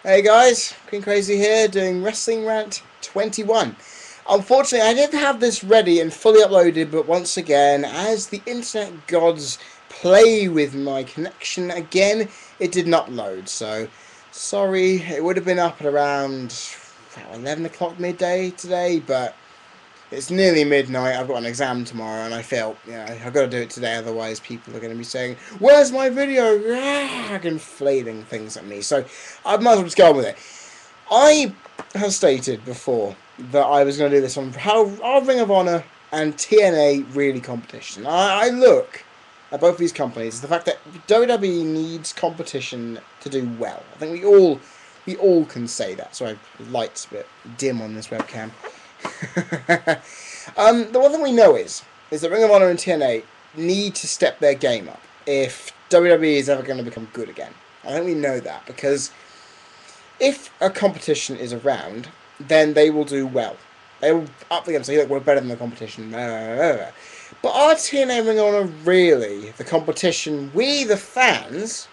Hey guys, Queen Crazy here doing Wrestling Rant 21. Unfortunately, I didn't have this ready and fully uploaded, but once again, as the internet gods play with my connection again, it did not load. So, sorry, it would have been up at around 11 o'clock midday today, but it's nearly midnight. I've got an exam tomorrow, and I felt, I've got to do it today. Otherwise, people are going to be saying, "Where's my video?" And flailing things at me. So I might as well just go on with it. I have stated before that I was going to do this on how our Ring of Honor and TNA really competition. I look at both these companies. The fact that WWE needs competition to do well. I think we all can say that. Sorry, the light's a bit dim on this webcam. The one thing we know is that Ring of Honor and TNA need to step their game up if WWE is ever going to become good again. I think we know that because if a competition is around, then they will do well. They will up the game and say, look, we're better than the competition. But are TNA and Ring of Honor really the competition we, the fans,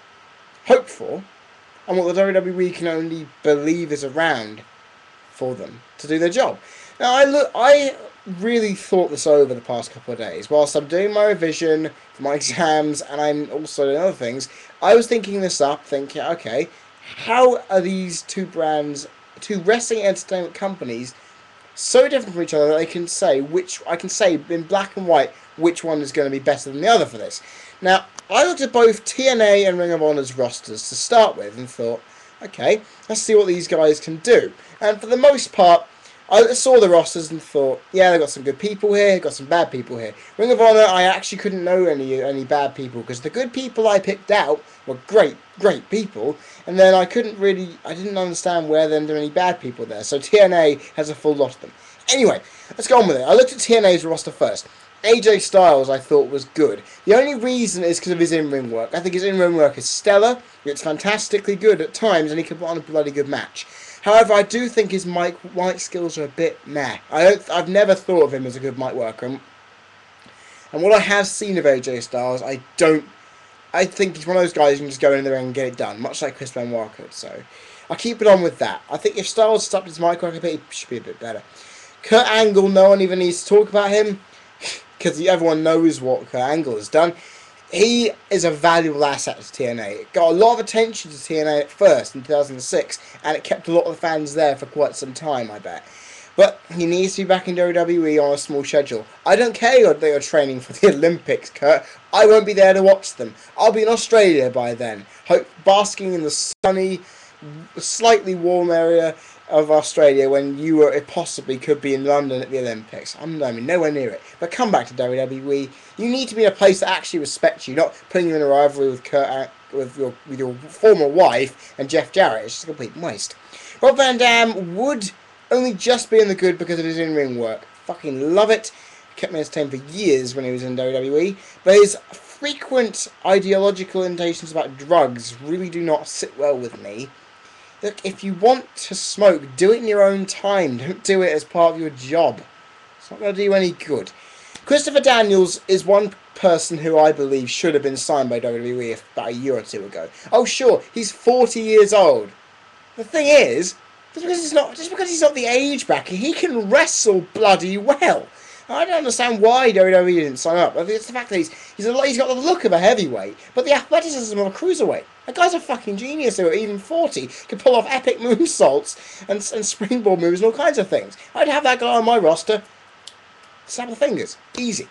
hope for, and what the WWE can only believe is around for them to do their job? Now, I really thought this over the past couple of days. Whilst I'm doing my revision for my exams and I'm also doing other things, I was thinking this up, thinking, okay, how are these two brands, two wrestling entertainment companies, so different from each other that I can say in black and white which one is going to be better than the other for this. Now, I looked at both TNA and Ring of Honor's rosters to start with and thought, okay, let's see what these guys can do. And for the most part, I saw the rosters and thought, yeah, they've got some good people here, got some bad people here. Ring of Honor, I actually couldn't know any bad people because the good people I picked out were great people, and then I didn't understand where there were any bad people there. So TNA has a full lot of them. Anyway, let's go on with it. I looked at TNA's roster first. AJ Styles I thought was good. The only reason is because of his in-ring work. I think his in-ring work is stellar. It's fantastically good at times, and he can put on a bloody good match. However, I do think his mic skills are a bit meh. I've never thought of him as a good mic worker. And what I have seen of AJ Styles, I think he's one of those guys who can just go in there and get it done, much like Chris Benoit could. So I'll keep it on with that. I think if Styles stopped his mic work a bit, he should be a bit better. Kurt Angle, no one even needs to talk about him because everyone knows what Kurt Angle has done. He is a valuable asset to TNA. It got a lot of attention to TNA at first in 2006, and it kept a lot of the fans there for quite some time, I bet. But he needs to be back in WWE on a small schedule. I don't care that you're training for the Olympics, Kurt. I won't be there to watch them. I'll be in Australia by then, basking in the sunny, slightly warm area of Australia when you possibly could be in London at the Olympics. I'm nowhere near it. But come back to WWE. You need to be in a place that actually respects you, not putting you in a rivalry with your former wife and Jeff Jarrett. It's just a complete waste. Rob Van Dam would only just be in the good because of his in-ring work. Fucking love it. Kept me entertained for years when he was in WWE. But his frequent ideological indications about drugs really do not sit well with me. Look, if you want to smoke, do it in your own time. Don't do it as part of your job. It's not going to do you any good. Christopher Daniels is one person who I believe should have been signed by WWE about a year or two ago. Oh, sure, he's 40 years old. The thing is, just because he's not the age bracket, he can wrestle bloody well. I don't understand why WWE didn't sign up. I think it's the fact that he's got the look of a heavyweight, but the athleticism of a cruiserweight. That guy's a fucking genius who, at even 40, can pull off epic moonsaults and springboard moves and all kinds of things. I'd have that guy on my roster. Snap the fingers. Easy.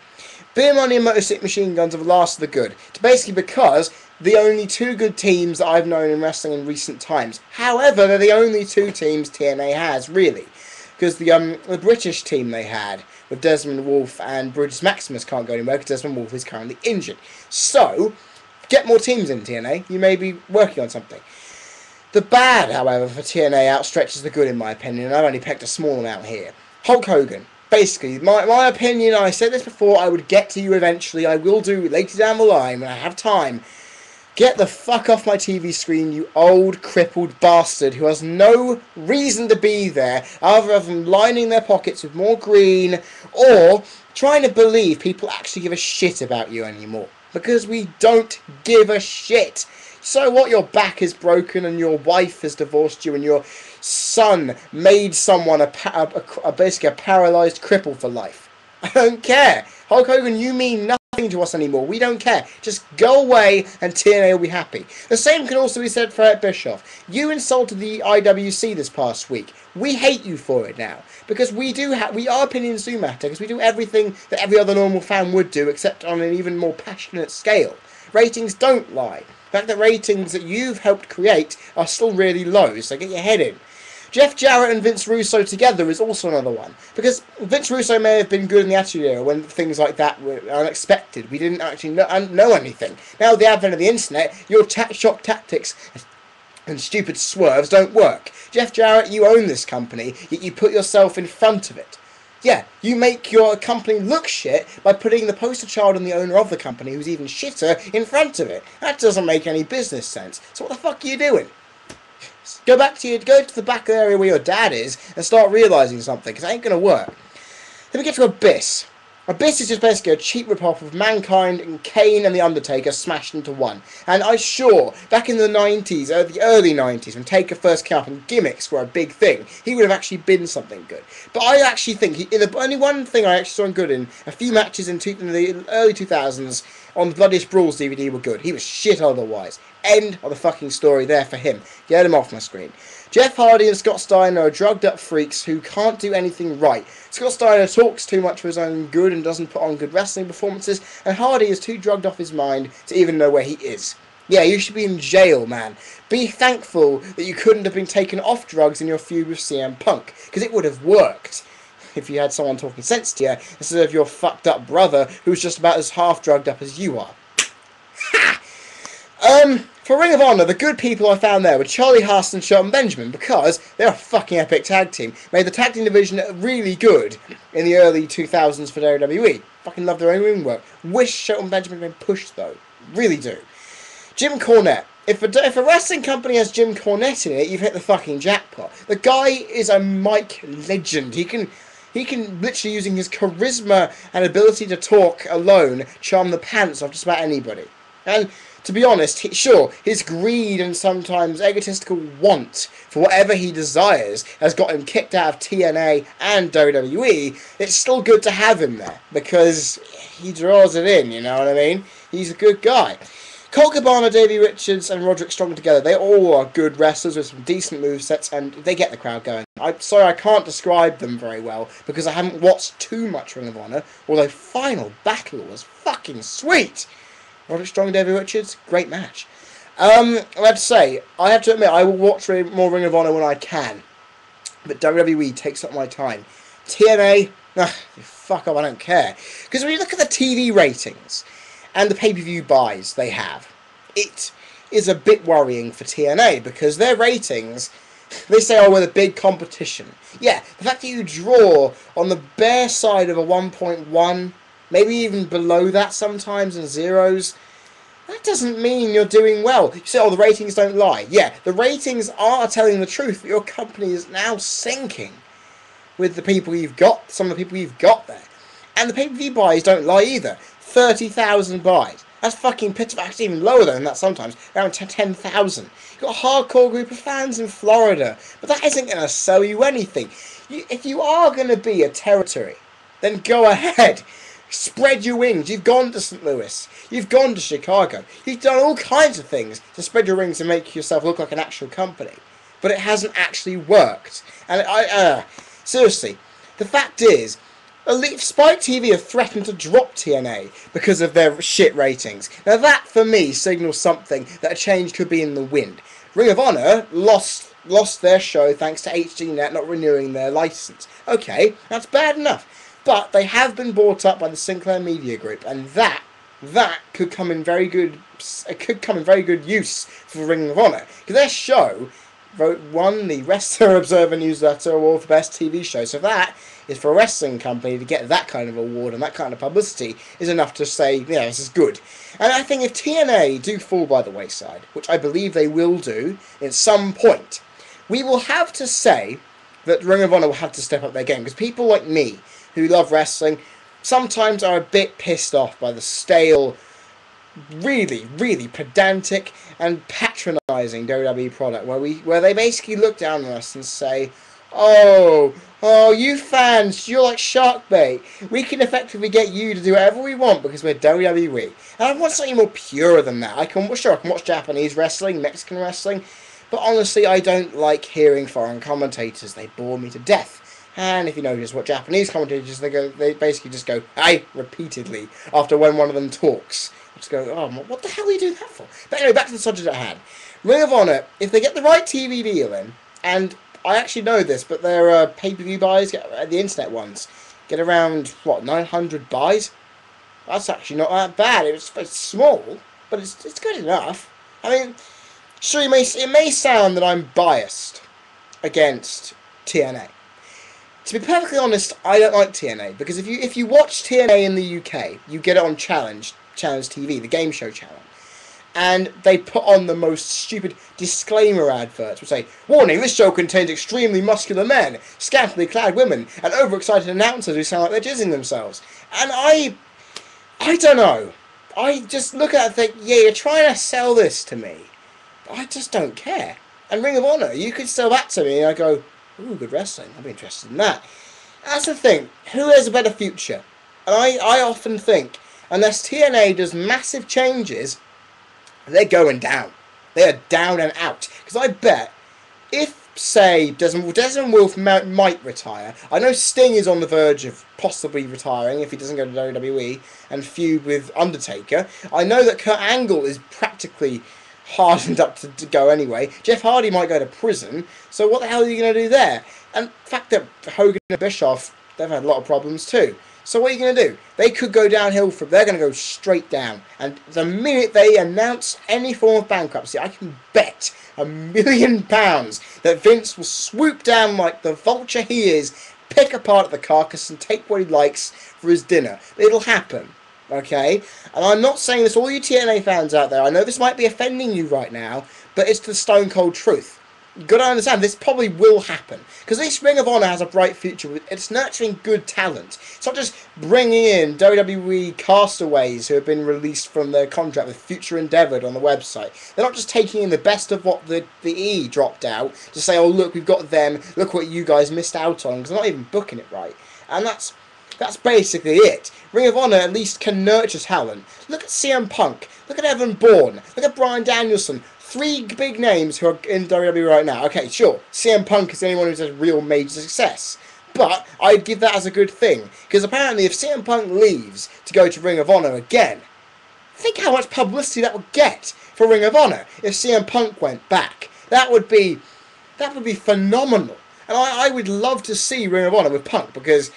Beer Money and Motor City Machine Guns have lasted the good. It's basically because the only two good teams that I've known in wrestling in recent times. However, they're the only two teams TNA has, really. Because the British team they had with Desmond Wolfe and Brutus Maximus can't go anywhere because Desmond Wolfe is currently injured. So, get more teams in TNA. You may be working on something. The bad, however, for TNA outstretches the good in my opinion, and I've only picked a small amount here. Hulk Hogan. Basically, my opinion, I said this before, I would get to you eventually. I will do later down the line when I have time. Get the fuck off my TV screen, you old, crippled bastard who has no reason to be there other than lining their pockets with more green or trying to believe people actually give a shit about you anymore. Because we don't give a shit. So what? Your back is broken and your wife has divorced you and your son made someone basically a paralysed cripple for life. I don't care. Hulk Hogan, you mean nothing to us anymore. We don't care. Just go away and TNA will be happy. The same can also be said for Eric Bischoff. You insulted the IWC this past week. We hate you for it now. Because we our opinions do matter. Because we do everything that every other normal fan would do, except on an even more passionate scale. Ratings don't lie. The fact that ratings that you've helped create are still really low, so get your head in. Jeff Jarrett and Vince Russo together is also another one. Because Vince Russo may have been good in the Attitude Era when things like that were unexpected. We didn't actually know anything. Now, with the advent of the internet, your shock tactics and stupid swerves don't work. Jeff Jarrett, you own this company, yet you put yourself in front of it. Yeah, you make your company look shit by putting the poster child and the owner of the company, who's even shitter, in front of it. That doesn't make any business sense. So what the fuck are you doing? Go to the back area where your dad is and start realising something, because it ain't going to work. Then we get to Abyss. Abyss is just basically a cheap rip-off of Mankind and Kane and The Undertaker smashed into one. And I'm sure, back in the 90s, the early 90s, when Taker first came up and gimmicks were a big thing, he would have actually been something good. But I actually think, the only one thing I actually saw him good in, a few matches in the early 2000s on the Bloodiest Brawls DVD were good. He was shit otherwise. End of the fucking story there for him. Get him off my screen. Jeff Hardy and Scott Steiner are drugged up freaks who can't do anything right. Scott Steiner talks too much for his own good and doesn't put on good wrestling performances, and Hardy is too drugged off his mind to even know where he is. Yeah, you should be in jail, man. Be thankful that you couldn't have been taken off drugs in your feud with CM Punk, because it would have worked if you had someone talking sense to you instead of your fucked up brother who's just about as half drugged up as you are. Ha! For Ring of Honor, the good people I found there were Charlie Haas and Shelton Benjamin, because they're a fucking epic tag team. Made the tag team division really good in the early 2000s for WWE. Fucking love their own ring work. Wish Shelton Benjamin had been pushed though. Really do. Jim Cornette. If a wrestling company has Jim Cornette in it, you've hit the fucking jackpot. The guy is a mic legend. He can literally, using his charisma and ability to talk alone, charm the pants off just about anybody. And to be honest, his greed and sometimes egotistical want for whatever he desires has got him kicked out of TNA and WWE. It's still good to have him there, because he draws it in, you know what I mean? He's a good guy. Colt Cabana, Davey Richards and Roderick Strong together, they all are good wrestlers with some decent movesets, and they get the crowd going. I'm sorry I can't describe them very well, because I haven't watched too much Ring of Honor, although Final Battle was fucking sweet! Roderick Strong and Davey Richards, great match. I have to admit, I will watch more Ring of Honor when I can, but WWE takes up my time. TNA, fuck off, I don't care. Because when you look at the TV ratings and the pay-per-view buys they have, it is a bit worrying for TNA, because their ratings, they say, oh, we're the big competition. Yeah, the fact that you draw on the bare side of a 1.1, maybe even below that sometimes, in zeros, that doesn't mean you're doing well. You say, oh, the ratings don't lie. Yeah, the ratings are telling the truth, but your company is now sinking with the people you've got, some of the people you've got there. And the pay-per-view buys don't lie either. 30,000 buys. That's fucking pitiful. Actually, even lower than that sometimes. Around 10,000. You've got a hardcore group of fans in Florida. But that isn't going to sell you anything. If you are going to be a territory, then go ahead. Spread your wings. You've gone to St. Louis. You've gone to Chicago. You've done all kinds of things to spread your wings and make yourself look like an actual company. But it hasn't actually worked. And seriously, the fact is, Spike TV have threatened to drop TNA because of their shit ratings. Now that, for me, signals something that a change could be in the wind. Ring of Honor lost their show thanks to HDNet not renewing their license. Okay, that's bad enough. But they have been bought up by the Sinclair Media Group, and that could come in very good use for Ring of Honor, because their show won the Wrestler Observer Newsletter Award for Best TV Show. So that is, for a wrestling company to get that kind of award and that kind of publicity, is enough to say, yeah, this is good. And I think if TNA do fall by the wayside, which I believe they will do at some point, we will have to say that Ring of Honor will have to step up their game, because people like me, who love wrestling, sometimes are a bit pissed off by the stale really, really pedantic and patronising WWE product, where they basically look down on us and say, oh, you fans, you're like shark bait. We can effectively get you to do whatever we want because we're WWE. And I want something more pure than that. I can watch Japanese wrestling, Mexican wrestling, but honestly, I don't like hearing foreign commentators. They bore me to death. And if you notice what Japanese commentators, they basically just go, "Aye," repeatedly after when one of them talks. Just go, oh, what the hell are you doing that for? But anyway, back to the subject at hand. Ring of Honor, if they get the right TV deal in, and I actually know this, but their pay-per-view buys, the internet ones, get around, 900 buys? That's actually not that bad. It's small, but it's good enough. I mean, sure, it may sound that I'm biased against TNA. To be perfectly honest, I don't like TNA, because if you watch TNA in the UK, you get it on Challenge TV, the game show channel, and they put on the most stupid disclaimer adverts which say, "Warning, this show contains extremely muscular men, scantily clad women, and overexcited announcers who sound like they're jizzing themselves." And I don't know. I just look at it and think, yeah, you're trying to sell this to me, but I just don't care. And Ring of Honor, you could sell that to me, and I go, ooh, good wrestling, I'd be interested in that. That's the thing. Who has a better future? And I often think, unless TNA does massive changes, they're going down. They are down and out. Because I bet if, say, Desmond Wolfe might retire. I know Sting is on the verge of possibly retiring if he doesn't go to WWE and feud with Undertaker. I know that Kurt Angle is practically hardened up to go anyway. Jeff Hardy might go to prison. So what the hell are you going to do there? And the fact that Hogan and Bischoff, they've had a lot of problems too. So what are you going to do? They could go downhill from... They're going to go straight down. And the minute they announce any form of bankruptcy, I can bet £1 million that Vince will swoop down like the vulture he is, pick apart the carcass and take what he likes for his dinner. It'll happen. Okay? And I'm not saying this, all you TNA fans out there, I know this might be offending you right now, but it's the stone cold truth. You've got to understand, this probably will happen. Because this Ring of Honor has a bright future. It's nurturing good talent. It's not just bringing in WWE castaways who have been released from their contract with Future Endeavored on the website. They're not just taking in the best of what the E dropped out to say, oh, look, we've got them. Look what you guys missed out on. Because they're not even booking it right. And that's basically it. Ring of Honor at least can nurture talent. Look at CM Punk. Look at Evan Bourne. Look at Bryan Danielson. 3 big names who are in WWE right now. Okay, sure, CM Punk is the only one who's had real major success. But I'd give that as a good thing. Because apparently if CM Punk leaves to go to Ring of Honor again, think how much publicity that would get for Ring of Honor if CM Punk went back. That would be phenomenal. And I would love to see Ring of Honor with Punk, because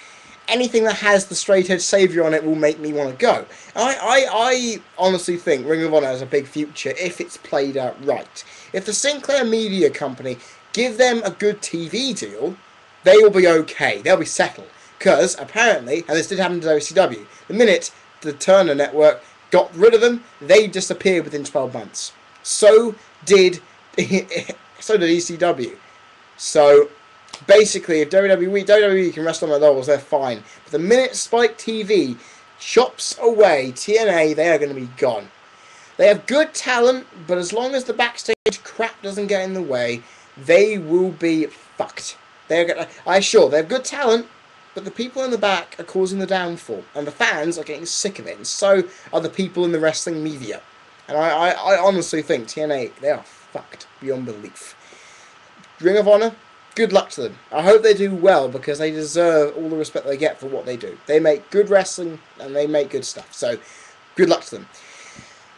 anything that has the straight-edge saviour on it will make me want to go. I honestly think Ring of Honor has a big future if it's played out right. If the Sinclair Media Company give them a good TV deal, they will be okay. They'll be settled. Because, apparently, and this did happen to WCW, the minute the Turner Network got rid of them, they disappeared within 12 months. So did ECW. So basically, if WWE can wrestle on their levels, they're fine. But the minute Spike TV chops away TNA, they are going to be gone. They have good talent, but as long as the backstage crap doesn't get in the way, they will be fucked. They have good talent, but the people in the back are causing the downfall, and the fans are getting sick of it, and so are the people in the wrestling media. And I honestly think TNA, they are fucked beyond belief. Ring of Honor, good luck to them. I hope they do well, because they deserve all the respect they get for what they do. They make good wrestling and they make good stuff. So, good luck to them.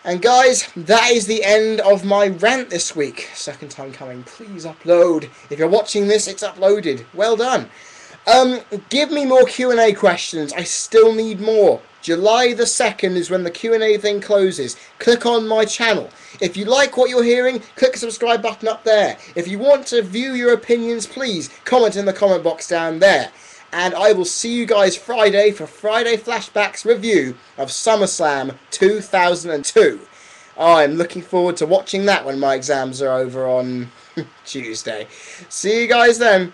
And guys, that is the end of my rant this week. Second time coming. Please upload. If you're watching this, it's uploaded. Well done. Give me more Q&A questions. I still need more. July the 2nd is when the Q&A thing closes. Click on my channel. If you like what you're hearing, click the subscribe button up there. If you want to view your opinions, please comment in the comment box down there. And I will see you guys Friday for Friday Flashbacks review of SummerSlam 2002. I'm looking forward to watching that when my exams are over on Tuesday. See you guys then.